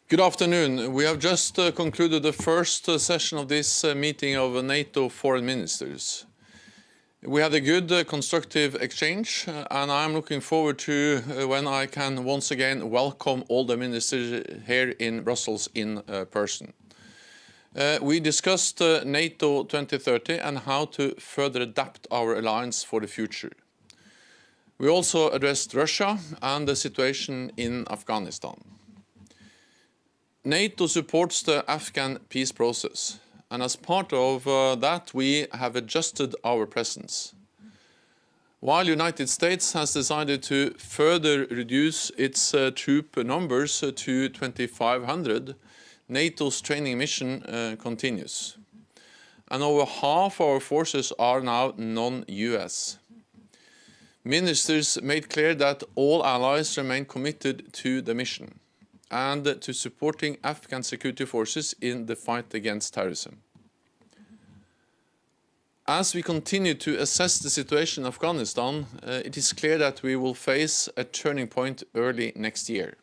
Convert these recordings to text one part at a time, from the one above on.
Good afternoon. We have just concluded the first session of this meeting of NATO foreign ministers. We had a good constructive exchange and I'm looking forward to when I can once again welcome all the ministers here in Brussels in person. We discussed NATO 2030 and how to further adapt our alliance for the future. We also addressed Russia and the situation in Afghanistan. NATO supports the Afghan peace process, and as part of that we have adjusted our presence. While United States has decided to further reduce its troop numbers to 2,500, NATO's training mission continues. And over half our forces are now non-US. Ministers made clear that all allies remain committed to the mission and to supporting Afghan security forces in the fight against terrorism. As we continue to assess the situation in Afghanistan, it is clear that we will face a turning point early next year.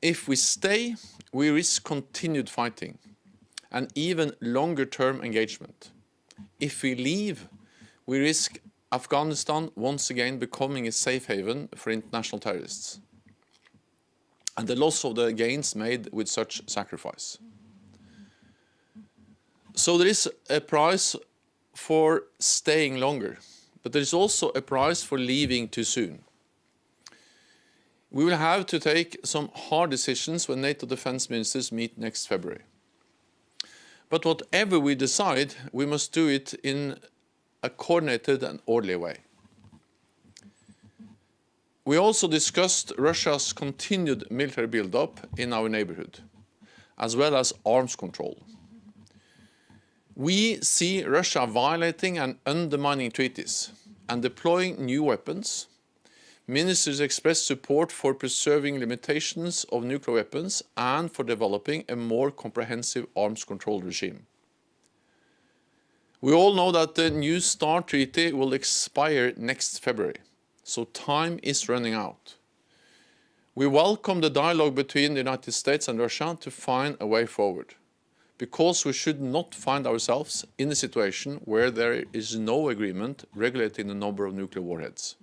If we stay, we risk continued fighting and even longer-term engagement. If we leave, we risk Afghanistan once again becoming a safe haven for international terrorists, and the loss of the gains made with such sacrifice. So there is a price for staying longer, but there is also a price for leaving too soon. We will have to take some hard decisions when NATO defense ministers meet next February. But whatever we decide, we must do it in a coordinated and orderly way. We also discussed Russia's continued military build-up in our neighborhood, as well as arms control. We see Russia violating and undermining treaties and deploying new weapons. Ministers expressed support for preserving limitations of nuclear weapons and for developing a more comprehensive arms control regime. We all know that the New START treaty will expire next February. So time is running out. We welcome the dialogue between the United States and Russia to find a way forward, because we should not find ourselves in a situation where there is no agreement regulating the number of nuclear warheads.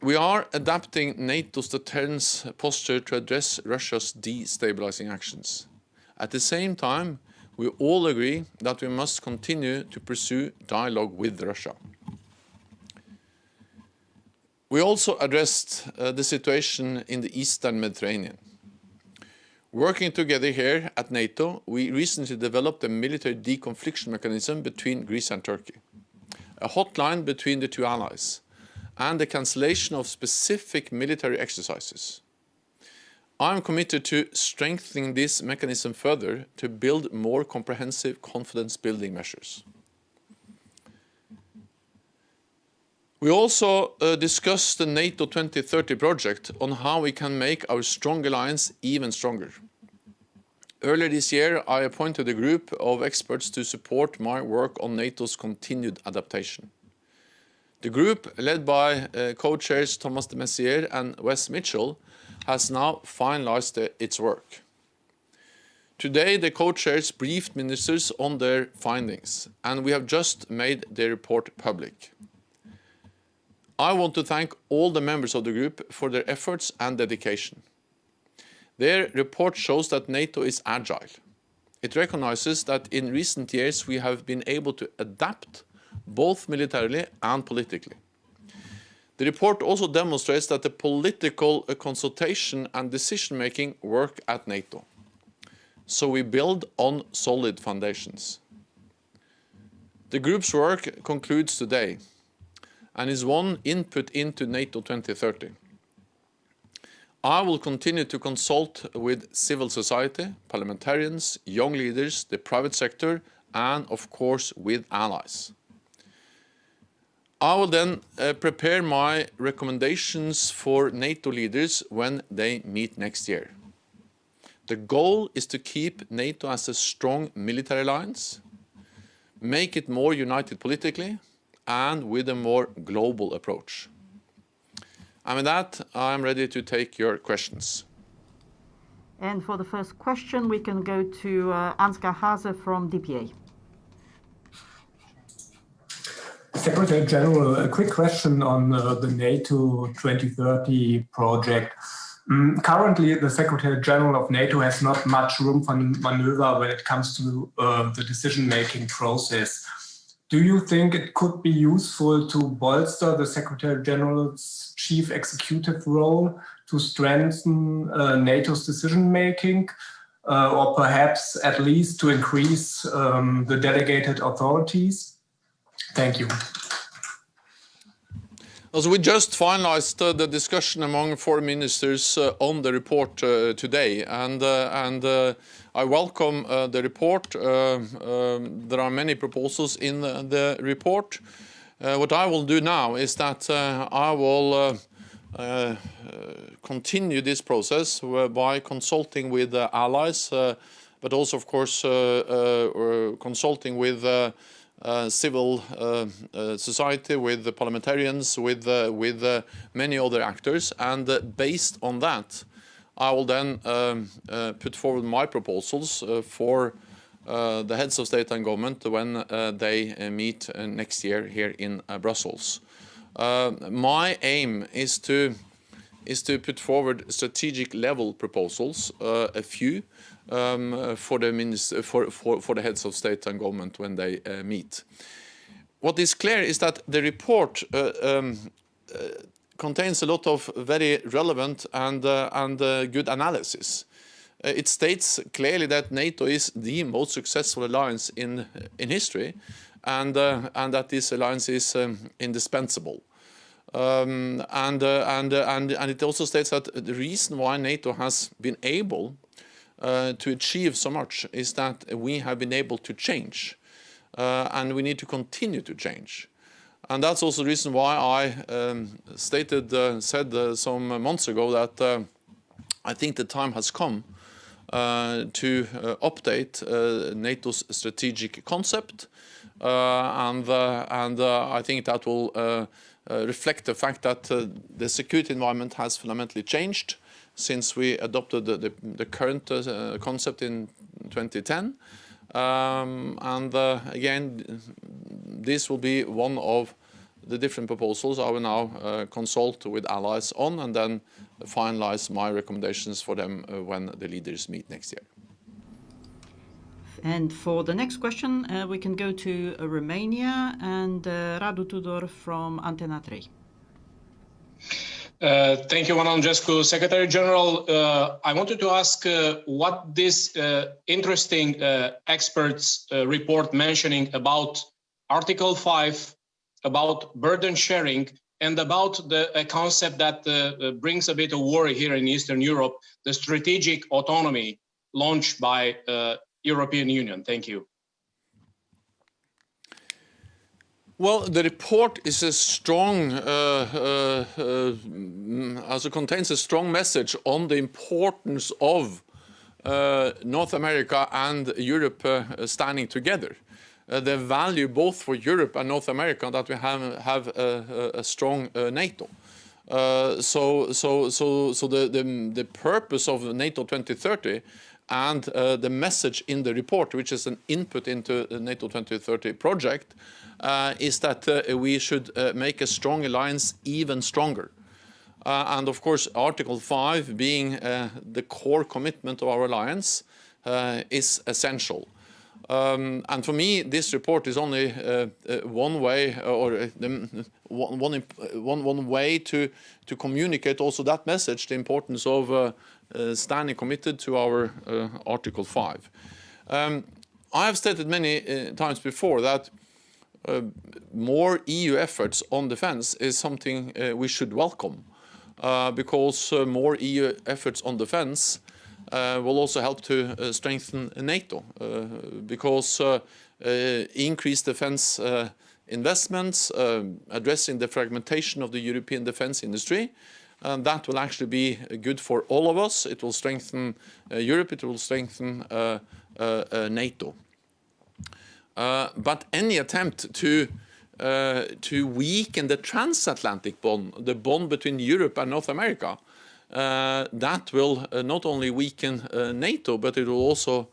We are adapting NATO's deterrence posture to address Russia's destabilizing actions. At the same time, we all agree that we must continue to pursue dialogue with Russia. We also addressed the situation in the Eastern Mediterranean. Working together here at NATO, we recently developed a military deconfliction mechanism between Greece and Turkey, a hotline between the two allies, and the cancellation of specific military exercises. I am committed to strengthening this mechanism further to build more comprehensive confidence-building measures. We also discussed the NATO 2030 project on how we can make our strong alliance even stronger. Earlier this year, I appointed a group of experts to support my work on NATO's continued adaptation. The group, led by co-chairs Thomas de Maizière and Wes Mitchell, has now finalized its work. Today, the co-chairs briefed ministers on their findings, and we have just made their report public. I want to thank all the members of the group for their efforts and dedication. Their report shows that NATO is agile. It recognizes that in recent years we have been able to adapt both militarily and politically. The report also demonstrates that the political consultation and decision-making work at NATO. So we build on solid foundations. The group's work concludes today and is one input into NATO 2030. I will continue to consult with civil society, parliamentarians, young leaders, the private sector, and of course with allies. I will then prepare my recommendations for NATO leaders when they meet next year. The goal is to keep NATO as a strong military alliance, make it more united politically, and with a more global approach. And with that, I'm ready to take your questions. And for the first question, we can go to Ansgar Hase from DPA. Secretary General, a quick question on the NATO 2030 project. Currently, the Secretary General of NATO has not much room for maneuver when it comes to the decision-making process. Do you think it could be useful to bolster the Secretary General's chief executive role to strengthen NATO's decision-making, or perhaps at least to increase the delegated authorities? Thank you. Also, we just finalized the discussion among foreign ministers on the report today, and I welcome the report. There are many proposals in the report. What I will do now is that I will continue this process by consulting with allies, but also, of course, consulting with civil society, with the parliamentarians, with many other actors, and based on that, I will then put forward my proposals for the heads of state and government when they meet next year here in Brussels. My aim is to put forward strategic level proposals, a few, for the heads of state and government when they meet. What is clear is that the report contains a lot of very relevant and good analysis. It states clearly that NATO is the most successful alliance in history, and that this alliance is indispensable. And it also states that the reason why NATO has been able to achieve so much is that we have been able to change, and we need to continue to change. And that's also the reason why I said some months ago that I think the time has come to update NATO's strategic concept, and I think that will reflect the fact that the security environment has fundamentally changed since we adopted the current concept in 2010. Again, this will be one of the different proposals I will now consult with allies on, and then finalize my recommendations for them when the leaders meet next year. And for the next question, we can go to Romania and Radu Tudor from Antena 3. Thank you, Angescu. Secretary General, I wanted to ask what this interesting experts report mentioning about Article 5, about burden sharing, and about a concept that brings a bit of worry here in Eastern Europe, the strategic autonomy launched by European Union. Thank you. Well, the report is a strong, contains a strong message on the importance of North America and Europe standing together. The value both for Europe and North America that we have a strong NATO. So the purpose of NATO 2030 and the message in the report, which is an input into the NATO 2030 project, is that we should make a strong alliance even stronger. And of course, Article 5 being the core commitment of our alliance is essential. And for me, this report is only one way, or one way to communicate also that message, the importance of standing committed to our Article 5. I have stated many times before that more EU efforts on defense is something we should welcome, because more EU efforts on defense will also help to strengthen NATO, because increased defense investments, addressing the fragmentation of the European defense industry, that will actually be good for all of us. It will strengthen Europe, it will strengthen NATO. But any attempt to weaken the transatlantic bond, the bond between Europe and North America. That will not only weaken NATO, but it will also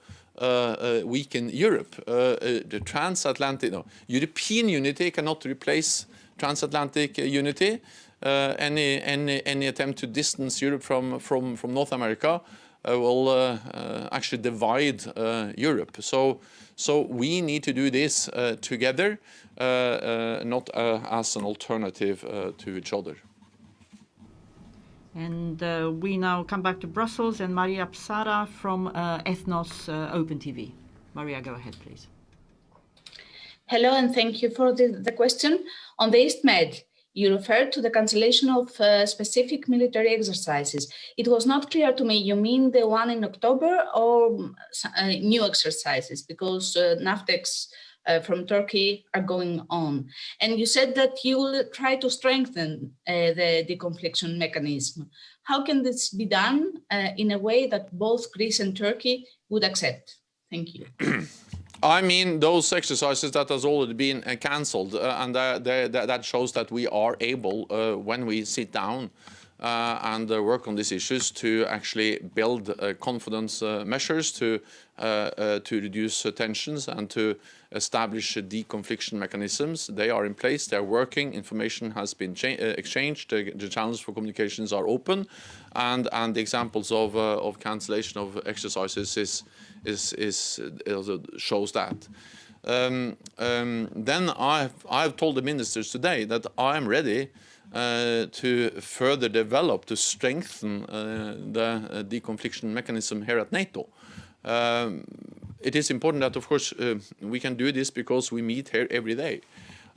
weaken Europe. The transatlantic, no, European unity cannot replace transatlantic unity. Any attempt to distance Europe from North America will actually divide Europe. So we need to do this together, not as an alternative to each other. And we now come back to Brussels, and Maria Psara from Ethnos Open TV. Maria, go ahead, please. Hello, and thank you for the question. On the East Med, you referred to the cancellation of specific military exercises. It was not clear to me, you mean the one in October or new exercises? Because NAVTEX from Turkey are going on. And you said that you will try to strengthen the deconfliction mechanism. How can this be done in a way that both Greece and Turkey would accept? Thank you. I mean, those exercises that has already been cancelled, and that shows that we are able, when we sit down and work on these issues, to actually build confidence measures to reduce tensions and to establish deconfliction mechanisms. They are in place, they are working, information has been exchanged, the channels for communications are open, and the examples of cancellation of exercises also shows that. Then I've told the ministers today that I am ready to further develop, to strengthen the deconfliction mechanism here at NATO. It is important that, of course, we can do this because we meet here every day.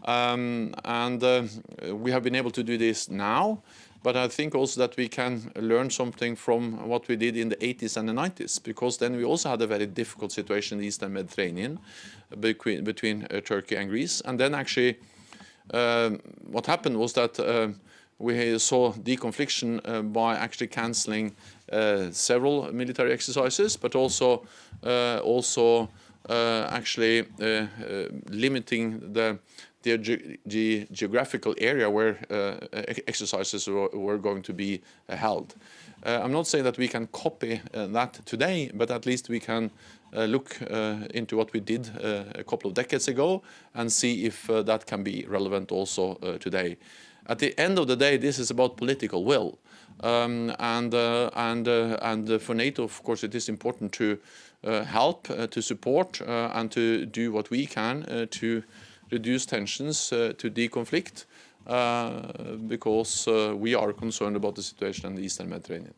We have been able to do this now, but I think also that we can learn something from what we did in the 80s and the 90s, because then we also had a very difficult situation in the Eastern Mediterranean between Turkey and Greece. And then actually what happened was that we saw deconfliction by actually cancelling several military exercises, but also actually limiting the geographical area where exercises were going to be held. I'm not saying that we can copy that today, but at least we can look into what we did a couple of decades ago and see if that can be relevant also today. At the end of the day, this is about political will. And for NATO, of course, it is important to help, to support, and to do what we can to reduce tensions, to deconflict, because we are concerned about the situation in the Eastern Mediterranean.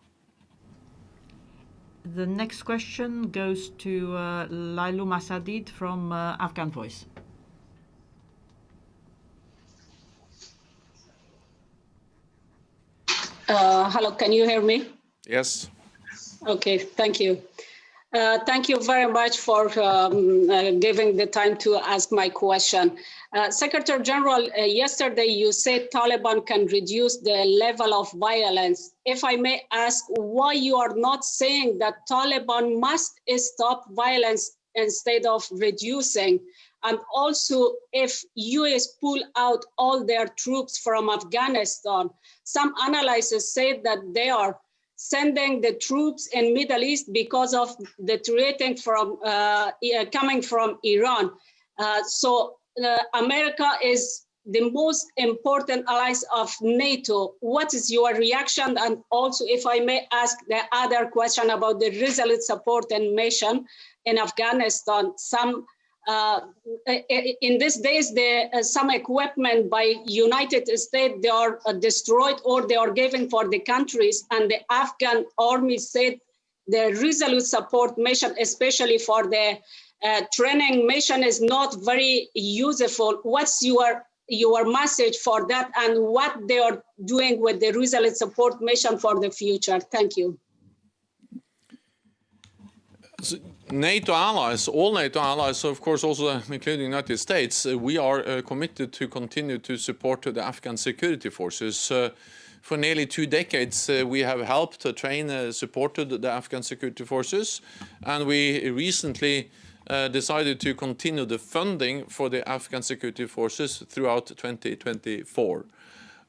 The next question goes to Lailu Masadid from Afghan Voice. Hello, can you hear me? Yes. Okay, thank you. Thank you very much for giving the time to ask my question. Secretary General, yesterday you said Taliban can reduce the level of violence. If I may ask, why you are not saying that Taliban must stop violence instead of reducing? And also, if US pull out all their troops from Afghanistan, some analysts say that they are sending the troops in Middle East because of the threat from coming from Iran. So America is the most important allies of NATO. What is your reaction? And also, if I may ask the other question about the resolute support and mission in Afghanistan, some in these days, some equipment by United States, they are destroyed or they are given for the countries, and the Afghan army said the resolute support mission, especially for the training mission, is not very useful. What's your message for that, and what they are doing with the resolute support mission for the future? Thank you. NATO allies, all NATO allies, of course also including the United States, we are committed to continue to support the Afghan security forces. For nearly 2 decades, we have helped train, supported the Afghan security forces, and we recently decided to continue the funding for the Afghan security forces throughout 2024.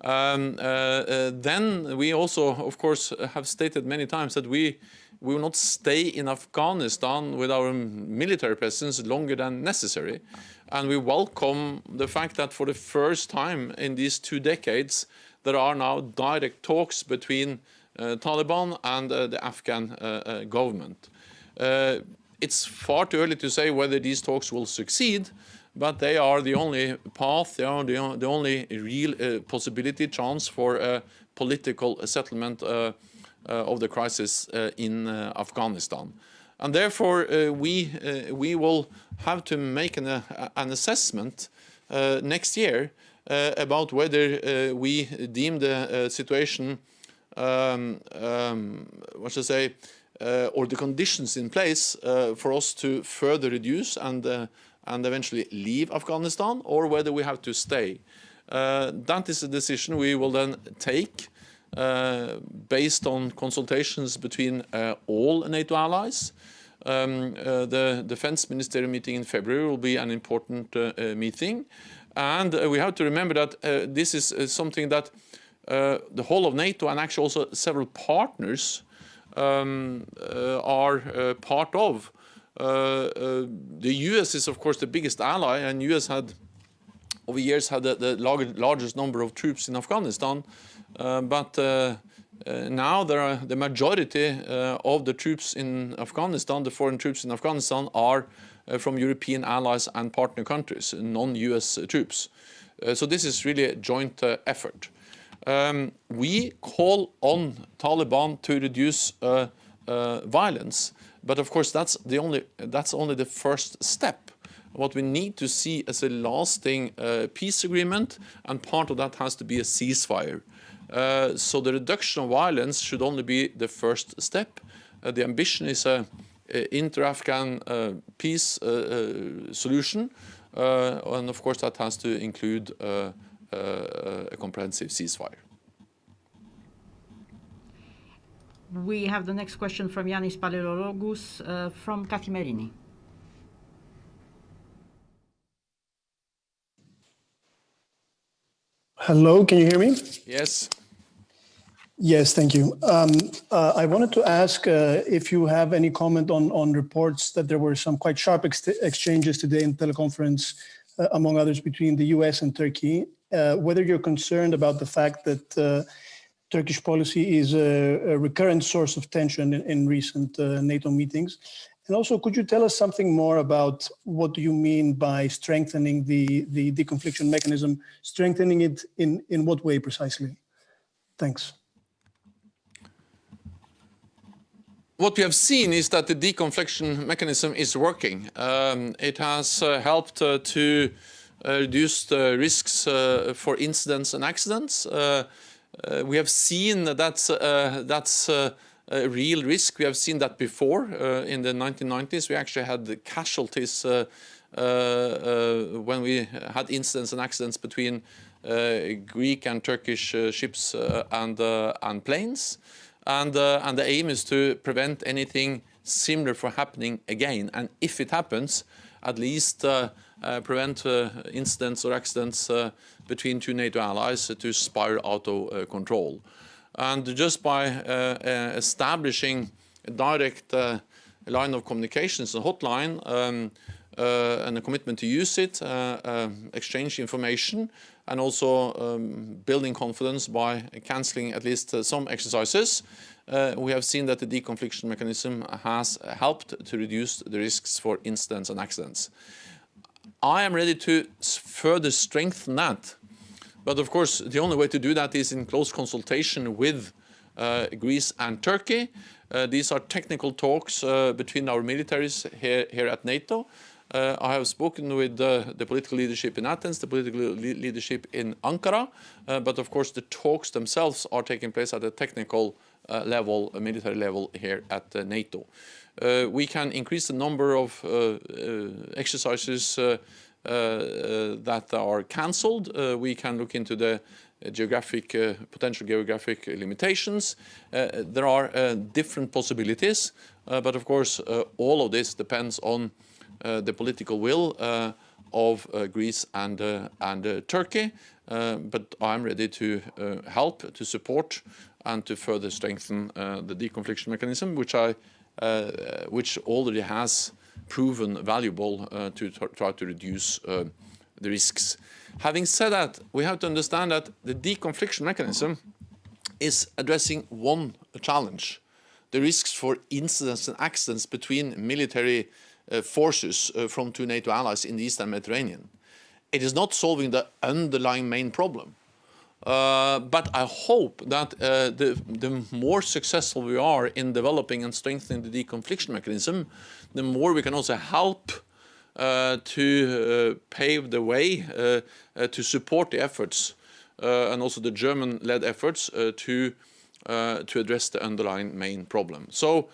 Then we also, of course, have stated many times that we will not stay in Afghanistan with our military presence longer than necessary. And we welcome the fact that for the first time in these 2 decades, there are now direct talks between Taliban and the Afghan government. It's far too early to say whether these talks will succeed, but they are the only path, they are the only real possibility, chance for a political settlement of the crisis in Afghanistan. And therefore, we will have to make an assessment next year about whether we deem the situation, what should I say, or the conditions in place for us to further reduce and eventually leave Afghanistan, or whether we have to stay. That is a decision we will then take based on consultations between all NATO allies. The Defense Ministerial meeting in February will be an important meeting. And we have to remember that this is something that the whole of NATO and actually also several partners are part of. The US is, of course, the biggest ally, and US had, over years, had the largest number of troops in Afghanistan. But now the majority of the troops in Afghanistan, the foreign troops in Afghanistan, are from European allies and partner countries, non-US troops. So this is really a joint effort. We call on Taliban to reduce violence, but of course that's only the first step. What we need to see is a lasting peace agreement, and part of that has to be a ceasefire. So the reduction of violence should only be the first step. The ambition is a inter-Afghan peace solution, and of course that has to include a comprehensive ceasefire. We have the next question from Yanis Palaiologos from Kathimerini. Hello, can you hear me? Yes. Yes, thank you. I wanted to ask if you have any comment on reports that there were some quite sharp exchanges today in teleconference, among others, between the US and Turkey, whether you're concerned about the fact that Turkish policy is a recurrent source of tension in recent NATO meetings. And also, could you tell us something more about what do you mean by strengthening the deconfliction mechanism, strengthening it in what way precisely? Thanks. What we have seen is that the deconfliction mechanism is working. It has helped to reduce the risks for incidents and accidents. We have seen that's a real risk. We have seen that before. In the 1990s, we actually had the casualties when we had incidents and accidents between Greek and Turkish ships and planes. And the aim is to prevent anything similar from happening again. And if it happens, at least prevent incidents or accidents between two NATO allies to spiral out of control. And just by establishing a direct line of communications, a hotline, and a commitment to use it, exchange information, and also building confidence by cancelling at least some exercises, we have seen that the deconfliction mechanism has helped to reduce the risks for incidents and accidents. I am ready to further strengthen that. But of course, the only way to do that is in close consultation with Greece and Turkey. These are technical talks between our militaries here at NATO. I have spoken with the political leadership in Athens, the political leadership in Ankara, but of course the talks themselves are taking place at a technical level, a military level here at NATO. We can increase the number of exercises that are cancelled. We can look into the potential geographic limitations. There are different possibilities, but of course all of this depends on the political will of Greece and Turkey. But I'm ready to help, to support, and to further strengthen the deconfliction mechanism, which already has proven valuable to try to reduce the risks. Having said that, we have to understand that the deconfliction mechanism is addressing one challenge: the risks for incidents and accidents between military forces from two NATO allies in the Eastern Mediterranean. It is not solving the underlying main problem. But I hope that the more successful we are in developing and strengthening the deconfliction mechanism, the more we can also help to pave the way to support the efforts and also the German-led efforts to address the underlying main problem. So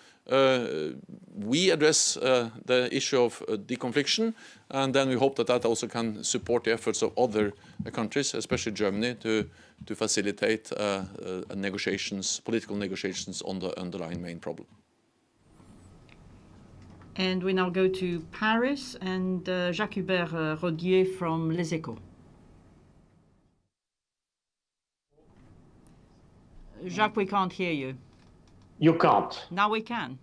we address the issue of deconfliction, and then we hope that that also can support the efforts of other countries, especially Germany, to facilitate political negotiations on the underlying main problem. And we now go to Paris and Jacques-Hubert Rodier from Les Echos. Jacques, we can't hear you. You can't. Now we can.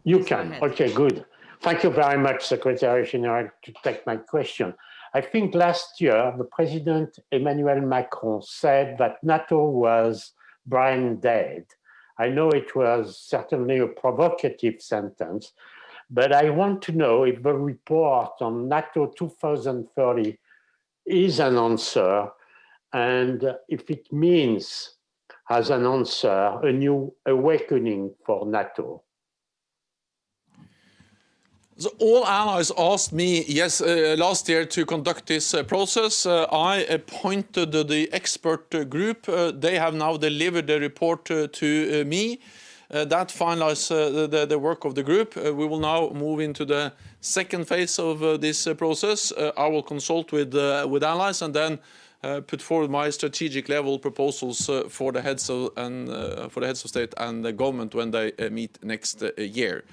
You Please can. Okay, good. Thank you very much, Secretary General, to take my question. I think last year, the President Emmanuel Macron said that NATO was brain dead. I know it was certainly a provocative sentence, but I want to know if the report on NATO 2030 is an answer, and if it means, as an answer, a new awakening for NATO. So all allies asked me, last year to conduct this process. I appointed the expert group. They have now delivered the report to me. That finalizes the work of the group. We will now move into the second phase of this process. I will consult with allies and then put forward my strategic level proposals for the heads of state and the government when they meet next year.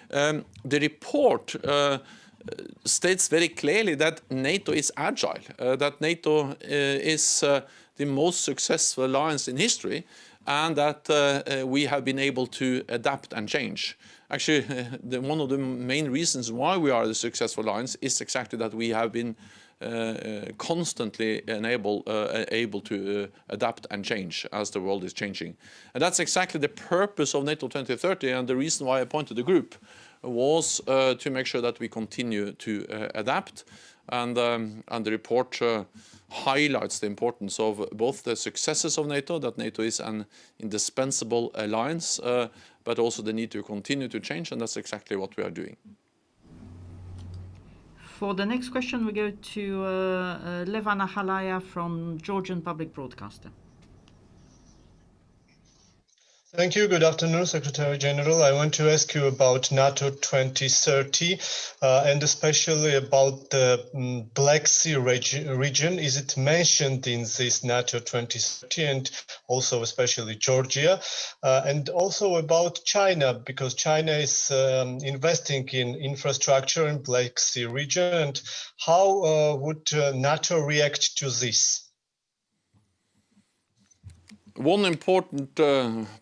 The report states very clearly that NATO is agile, that NATO is the most successful alliance in history, and that we have been able to adapt and change. Actually, one of the main reasons why we are the successful alliance is exactly that we have been constantly able to adapt and change as the world is changing. And that's exactly the purpose of NATO 2030, and the reason why I appointed the group was to make sure that we continue to adapt. And the report highlights the importance of both the successes of NATO, that NATO is an indispensable alliance, but also the need to continue to change, and that's exactly what we are doing. For the next question, we go to Levana Halaya from Georgian Public Broadcaster. Thank you. Good afternoon, Secretary General. I want to ask you about NATO 2030 and especially about the Black Sea region. Is it mentioned in this NATO 2030 and also especially Georgia? And also about China, because China is investing in infrastructure in Black Sea region. And how would NATO react to this? One important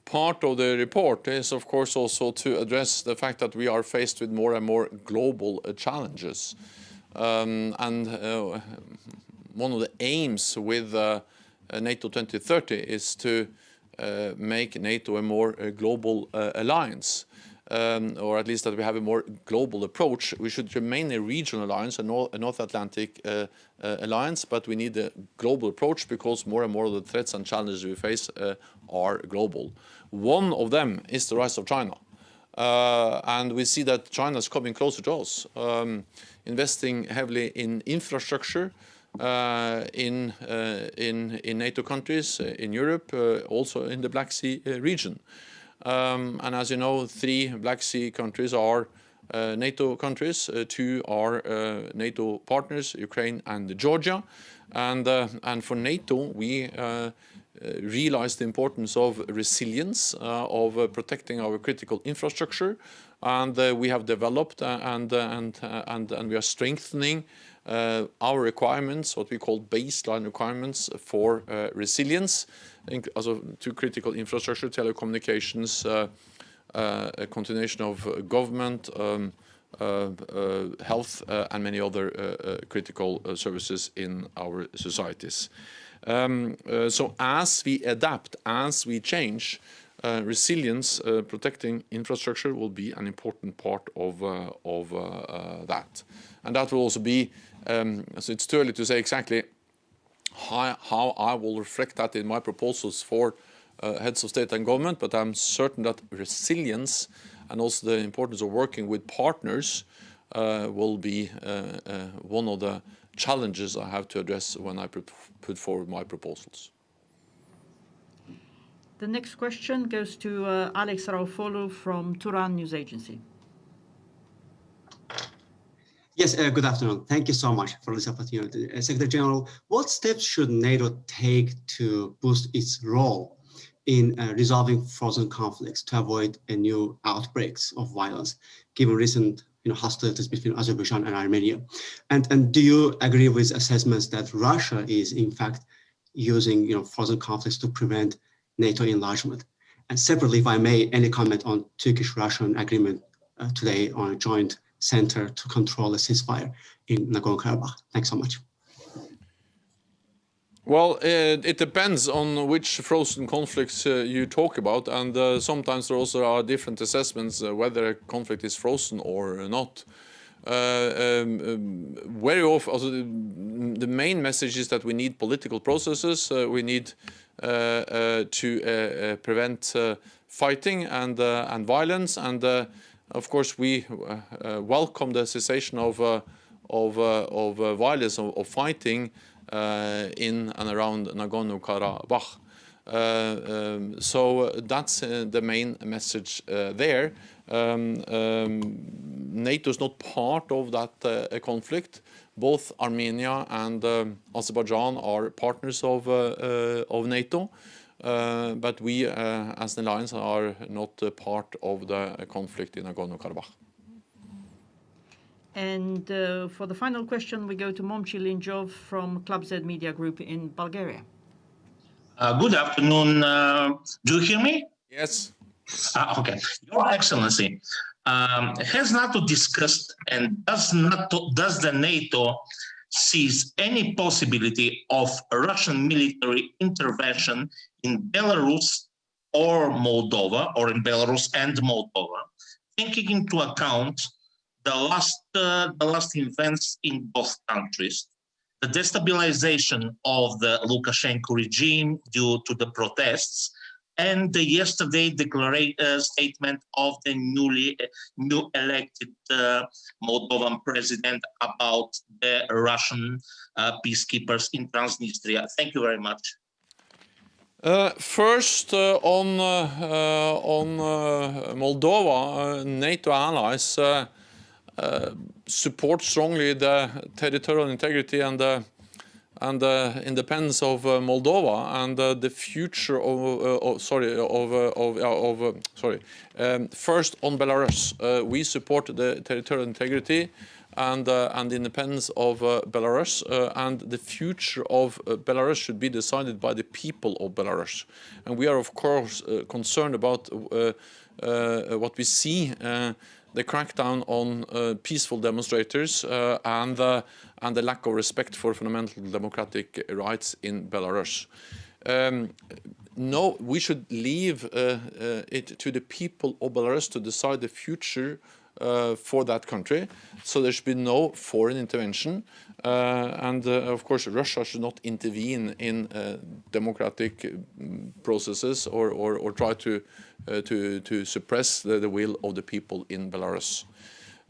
part of the report is, of course, also to address the fact that we are faced with more and more global challenges. And one of the aims with NATO 2030 is to make NATO a more global alliance. Or at least that we have a more global approach. We should remain a regional alliance, a North Atlantic alliance, but we need a global approach because more and more of the threats and challenges we face are global. One of them is the rise of China. And we see that China is coming closer to us, investing heavily in infrastructure in NATO countries, in Europe, also in the Black Sea region. And as you know, 3 Black Sea countries are NATO countries, 2 are NATO partners, Ukraine and Georgia. And for NATO, we realize the importance of resilience, of protecting our critical infrastructure, and we have developed and we are strengthening our requirements, what we call baseline requirements for resilience, also to critical infrastructure, telecommunications, a continuation of government, health, and many other critical services in our societies. So as we adapt, as we change, resilience, protecting infrastructure will be an important part of that. And that will also be, so it's too early to say exactly how I will reflect that in my proposals for heads of state and government, but I'm certain that resilience and also the importance of working with partners will be one of the challenges I have to address when I put forward my proposals. The next question goes to Alex Raufolo from Turan News Agency. Yes, good afternoon. Thank you so much for this opportunity. Secretary General, what steps should NATO take to boost its role in resolving frozen conflicts to avoid new outbreaks of violence, given recent hostilities between Azerbaijan and Armenia? And do you agree with assessments that Russia is in fact using frozen conflicts to prevent NATO enlargement? And separately, if I may, any comment on Turkish-Russian agreement today on a joint center to control a ceasefire in Nagorno-Karabakh? Thanks so much. Well, it depends on which frozen conflicts you talk about, and sometimes there also are different assessments whether a conflict is frozen or not. Very often, also the main message is that we need political processes. We need to prevent fighting and violence, and of course we welcome the cessation of violence, of fighting in and around Nagorno-Karabakh. So that's the main message there. NATO is not part of that conflict. Both Armenia and Azerbaijan are partners of NATO, but we as an alliance are not part of the conflict in Nagorno-Karabakh. And for the final question, we go to Momchil Linjov from Club Z Media Group in Bulgaria. Good afternoon. Do you hear me? Yes. Okay. Your Excellency, has NATO discussed and does the NATO sees any possibility of a Russian military intervention in Belarus or Moldova, or in Belarus and Moldova, taking into account the last events in both countries, the destabilization of the Lukashenko regime due to the protests, and the yesterday statement of the new elected Moldovan president about the Russian peacekeepers in Transnistria. Thank you very much. First, on Moldova, NATO allies support strongly the territorial integrity and the independence of Moldova and the future first on Belarus. We support the territorial integrity and the independence of Belarus, and the future of Belarus should be decided by the people of Belarus. And we are of course concerned about what we see, the crackdown on peaceful demonstrators and the lack of respect for fundamental democratic rights in Belarus. No, we should leave it to the people of Belarus to decide the future for that country. So there should be no foreign intervention. And of course, Russia should not intervene in democratic processes or try to suppress the will of the people in Belarus.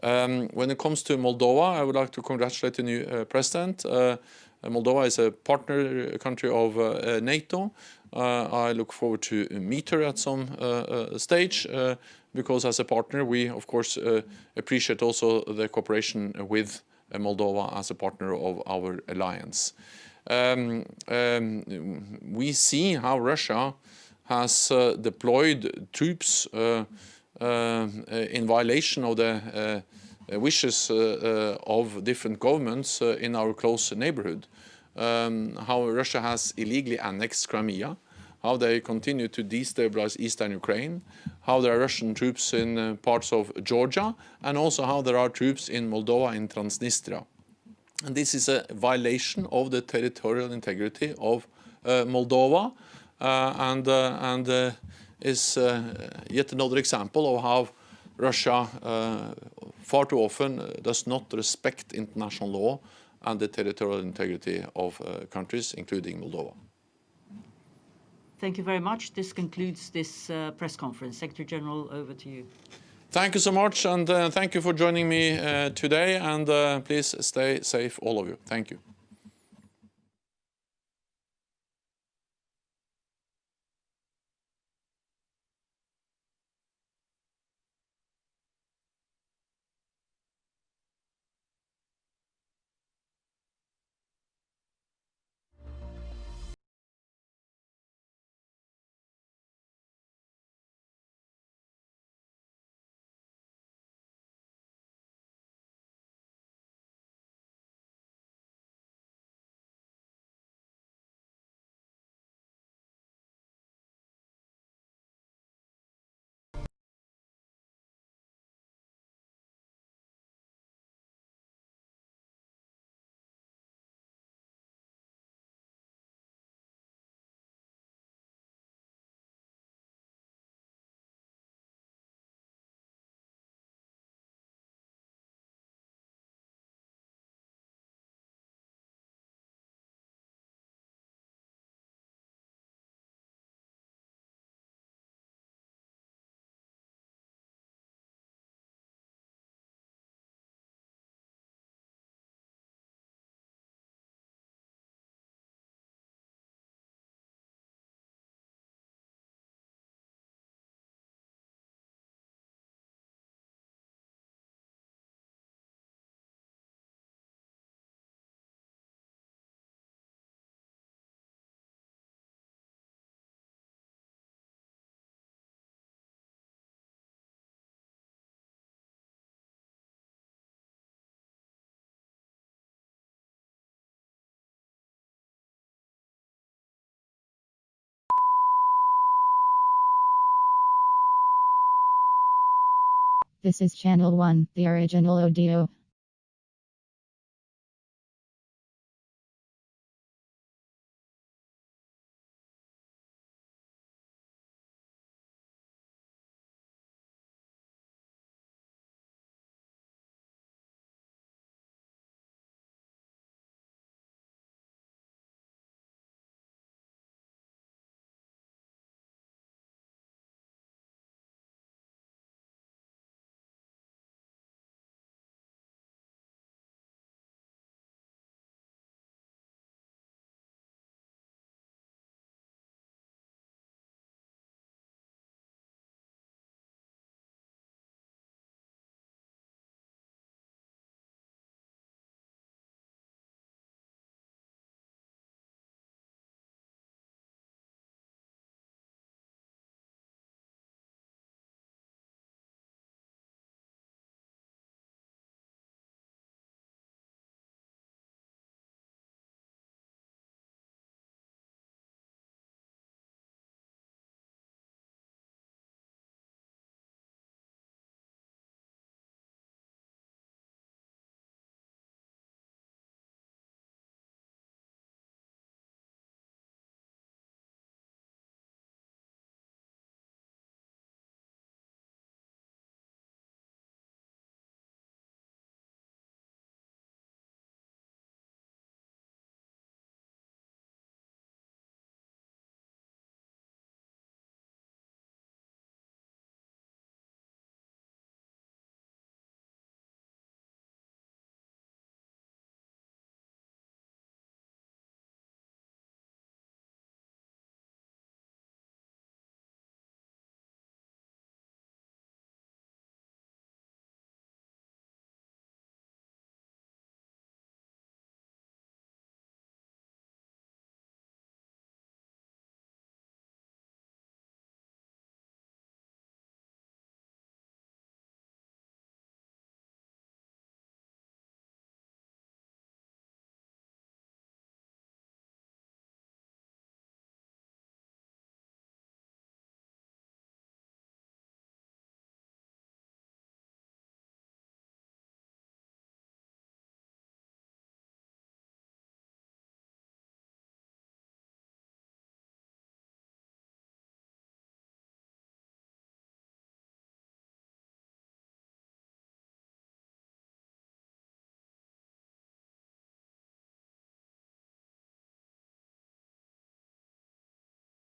When it comes to Moldova, I would like to congratulate the new president. Moldova is a partner country of NATO. I look forward to meet her at some stage, because as a partner, we of course appreciate also the cooperation with Moldova as a partner of our alliance. We see how Russia has deployed troops in violation of the wishes of different governments in our close neighborhood. How Russia has illegally annexed Crimea, how they continue to destabilize eastern Ukraine, how there are Russian troops in parts of Georgia, and also how there are troops in Moldova in Transnistria. And this is a violation of the territorial integrity of Moldova, and is yet another example of how Russia far too often does not respect international law and the territorial integrity of countries, including Moldova. Thank you very much. This concludes this press conference. Secretary General, over to you. Thank you so much, and thank you for joining me today, and please stay safe, all of you. Thank you. This is Channel 1, the original audio.